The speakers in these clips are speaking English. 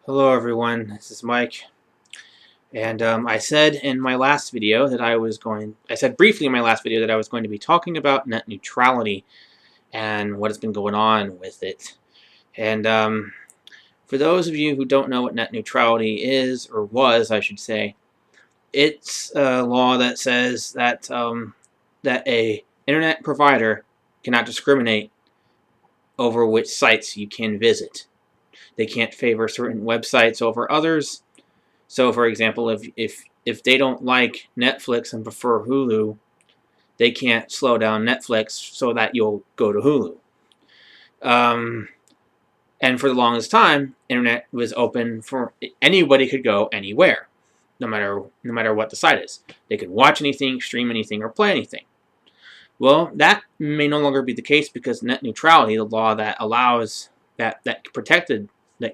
Hello everyone, this is Mike, and I said in my last video that I said briefly in my last video that I was going to be talking about net neutrality and what has been going on with it. And for those of you who don't know what net neutrality is, or was, I should say, it's a law that says that that a internet provider cannot discriminate over which sites you can visit. They can't favor certain websites over others. So, for example, if they don't like Netflix and prefer Hulu, they can't slow down Netflix so that you'll go to Hulu. And for the longest time, internet was open for anybody could go anywhere, no matter what the site is. They could watch anything, stream anything, or play anything. Well, that may no longer be the case because net neutrality, the law that allows that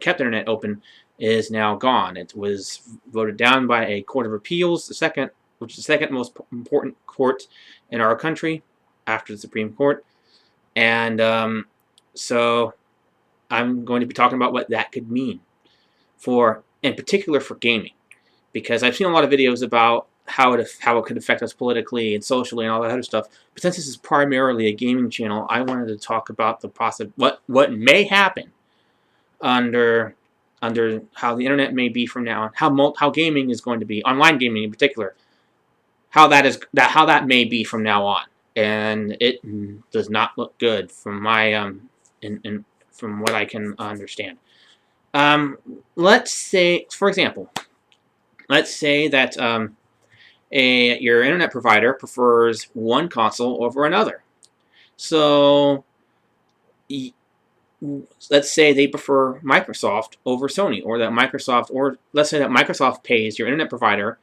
kept internet open, is now gone. It was voted down by a court of appeals, which is the second most important court in our country after the Supreme Court. And so I'm going to be talking about what that could mean in particular for gaming, because I've seen a lot of videos about how it could affect us politically and socially and all that other stuff. But since this is primarily a gaming channel, I wanted to talk about what may happen under how the internet may be from now on, how gaming is going to be, online gaming in particular, how that may be from now on, and it does not look good from my from what I can understand. Let's say, for example, let's say that your internet provider prefers one console over another. So let's say they prefer Microsoft over Sony, or let's say that Microsoft pays your internet provider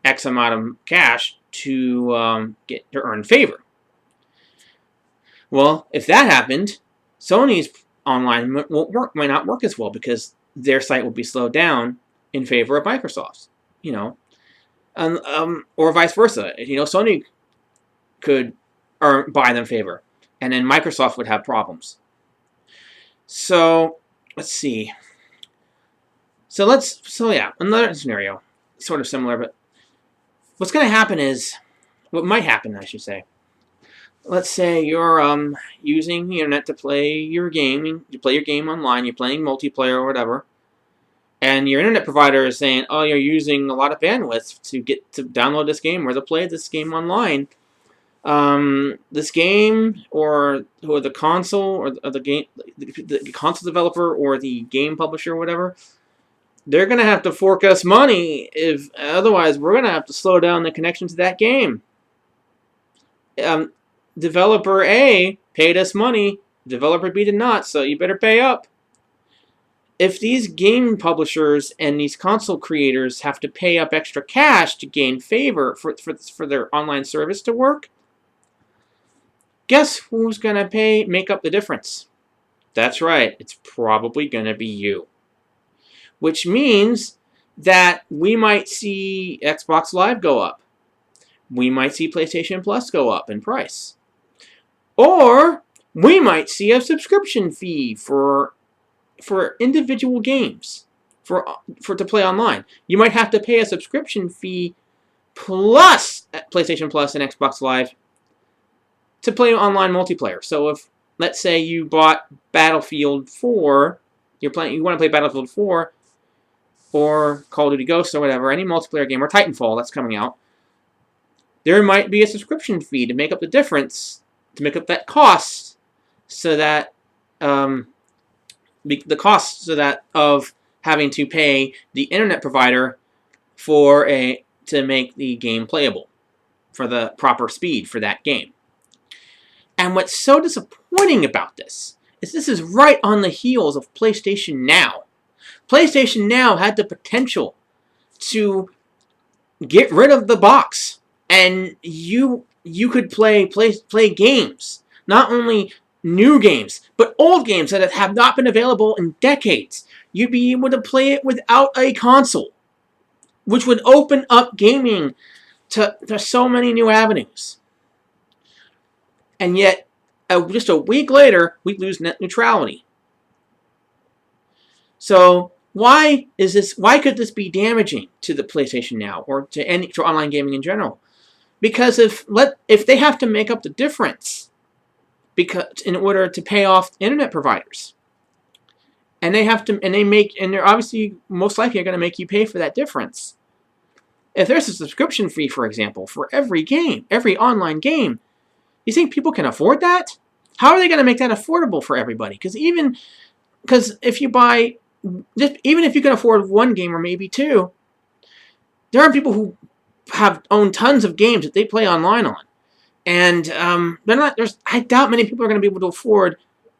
X amount of cash to earn favor. Well, if that happened, Sony's online might not work as well because their site will be slowed down in favor of Microsoft's. Or vice versa. Sony could buy them favor, and then Microsoft would have problems. So let's see. So yeah, another scenario, sort of similar, but what might happen, I should say. Let's say you're using the internet to play your game. You play your game online. You're playing multiplayer or whatever, and your internet provider is saying, "Oh, you're using a lot of bandwidth to download this game or to play this game online." This game or the console or the console developer or the game publisher or whatever, they're gonna have to fork us money. If otherwise, we're gonna have to slow down the connection to that game. Developer A paid us money, developer B did not, so you better pay up. If these game publishers and these console creators have to pay up extra cash to gain favor for their online service to work, guess who's going to make up the difference? That's right, it's probably going to be you. Which means that we might see Xbox Live go up. We might see PlayStation Plus go up in price. Or we might see a subscription fee for individual games to play online. You might have to pay a subscription fee plus PlayStation Plus and Xbox Live to play online multiplayer. So if, let's say, you bought Battlefield 4, you want to play Battlefield 4 or Call of Duty Ghosts or whatever, any multiplayer game, or Titanfall that's coming out, there might be a subscription fee to make up the difference, to make up that cost, so that of having to pay the internet provider to make the game playable for the proper speed for that game. And what's so disappointing about this is right on the heels of PlayStation Now. PlayStation Now had the potential to get rid of the box, and you could play games, not only new games, but old games that have not been available in decades. You'd be able to play it without a console, which would open up gaming to so many new avenues. And yet, just a week later, we lose net neutrality. So Why is this? Why could this be damaging to the PlayStation Now or to online gaming in general? Because if they have to make up the difference, because in order to pay off internet providers, and they're obviously most likely going to make you pay for that difference. If there's a subscription fee, for example, for every game, every online game, you think people can afford that? How are they going to make that affordable for everybody? Because if you buy, even if you can afford one game or maybe two, there are people who own tons of games that they play online on, and I doubt many people are going to be able to afford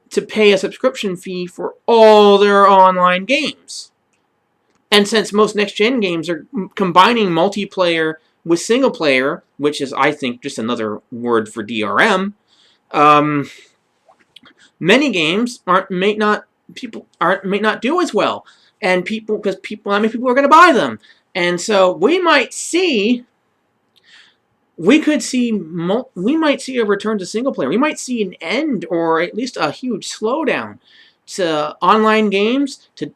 to pay a subscription fee for all their online games. And since most next-gen games are combining multiplayer with single-player, which is, I think, just another word for DRM, many games may not do as well, and not many people are going to buy them, and so we might see a return to single player. We might see an end, or at least a huge slowdown to online games, to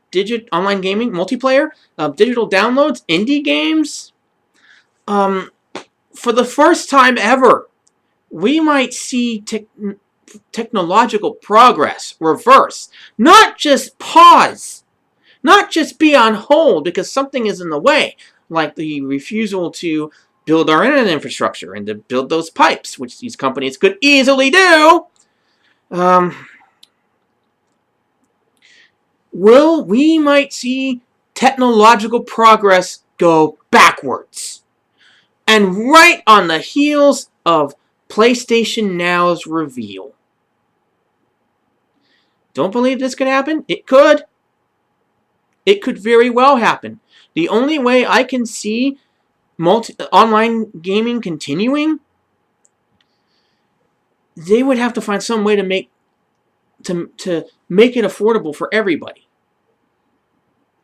online gaming, multiplayer, digital downloads, indie games. For the first time ever, we might see technological progress reverse, not just pause, not just be on hold because something is in the way, like the refusal to build our internet infrastructure and to build those pipes, which these companies could easily do. We might see technological progress go backwards. And right on the heels of PlayStation Now's reveal. Don't believe this could happen? It could. It could very well happen. The only way I can see online gaming continuing, they would have to find some way to make it affordable for everybody.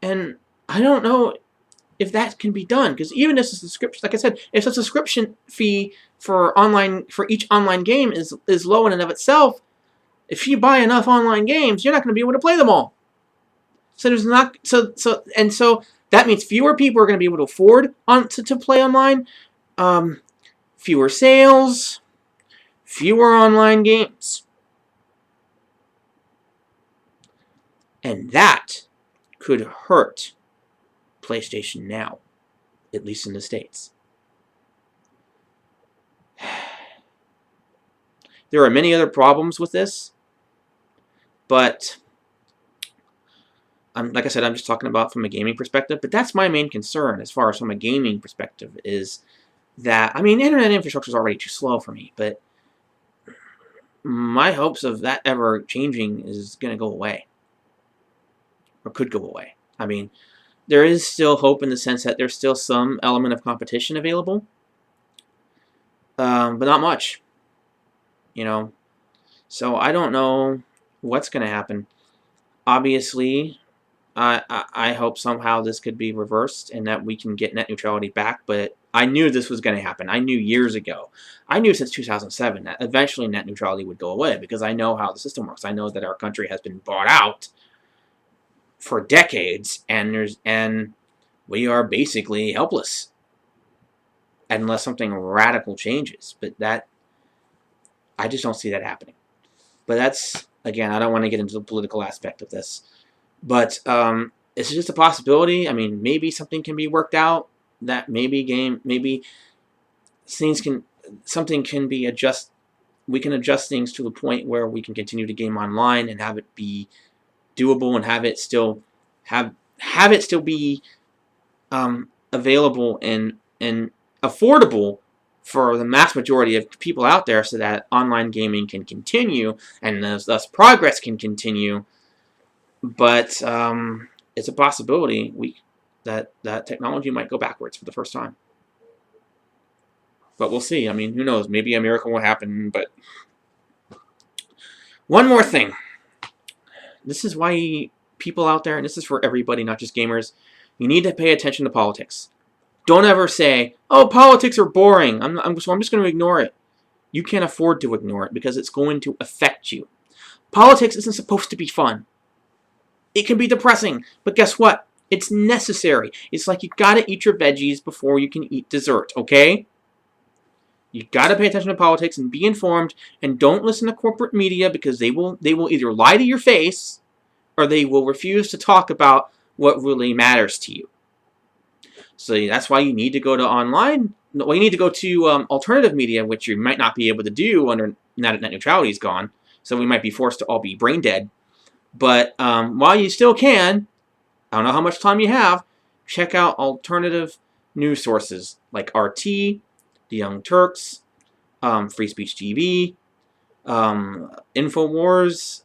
And I don't know if that can be done, because even if a subscription, like I said, if a subscription fee for each online game is low in and of itself, if you buy enough online games, you're not going to be able to play them all. So that means fewer people are going to be able to afford to play online, fewer sales, fewer online games. And that could hurt PlayStation Now, at least in the States. There are many other problems with this, but like I said, I'm just talking about from a gaming perspective, but that's my main concern as far as from a gaming perspective is that, internet infrastructure is already too slow for me, but my hopes of that ever changing is going to go away, or could go away. There is still hope in the sense that there's still some element of competition available, but not much, So I don't know what's going to happen. Obviously, I hope somehow this could be reversed and that we can get net neutrality back, but I knew this was going to happen. I knew years ago. I knew since 2007 that eventually net neutrality would go away because I know how the system works. I know that our country has been bought out for decades, and we are basically helpless unless something radical changes. But I just don't see that happening. But that's, again, I don't want to get into the political aspect of this. But it's just a possibility. Maybe something can be worked out. That maybe something can be adjusted. We can adjust things to the point where we can continue to game online and have it be doable and have it still be available and affordable for the mass majority of people out there, so that online gaming can continue and thus progress can continue. But it's a possibility that technology might go backwards for the first time. But we'll see. Who knows? Maybe a miracle will happen. But one more thing. This is why people out there, and this is for everybody, not just gamers, you need to pay attention to politics. Don't ever say, oh, politics are boring, so I'm just going to ignore it. You can't afford to ignore it because it's going to affect you. Politics isn't supposed to be fun. It can be depressing, but guess what? It's necessary. It's like you gotta eat your veggies before you can eat dessert, okay? You gotta pay attention to politics and be informed, and don't listen to corporate media because they will either lie to your face or they will refuse to talk about what really matters to you. So that's why you need to go to online. Well, you need to go to alternative media, which you might not be able to do under now that net neutrality is gone. So we might be forced to all be brain dead. But while you still can, I don't know how much time you have, check out alternative news sources like RT, The Young Turks, Free Speech TV, InfoWars.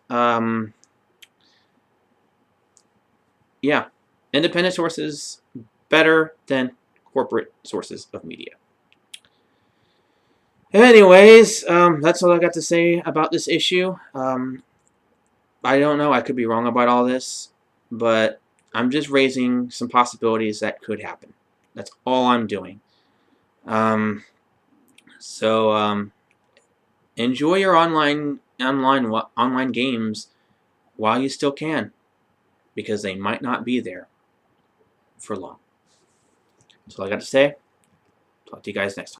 Yeah, independent sources better than corporate sources of media. Anyways, that's all I got to say about this issue. I don't know. I could be wrong about all this, but I'm just raising some possibilities that could happen. That's all I'm doing. Enjoy your online games while you still can, because they might not be there for long. That's all I got to say. Talk to you guys next time.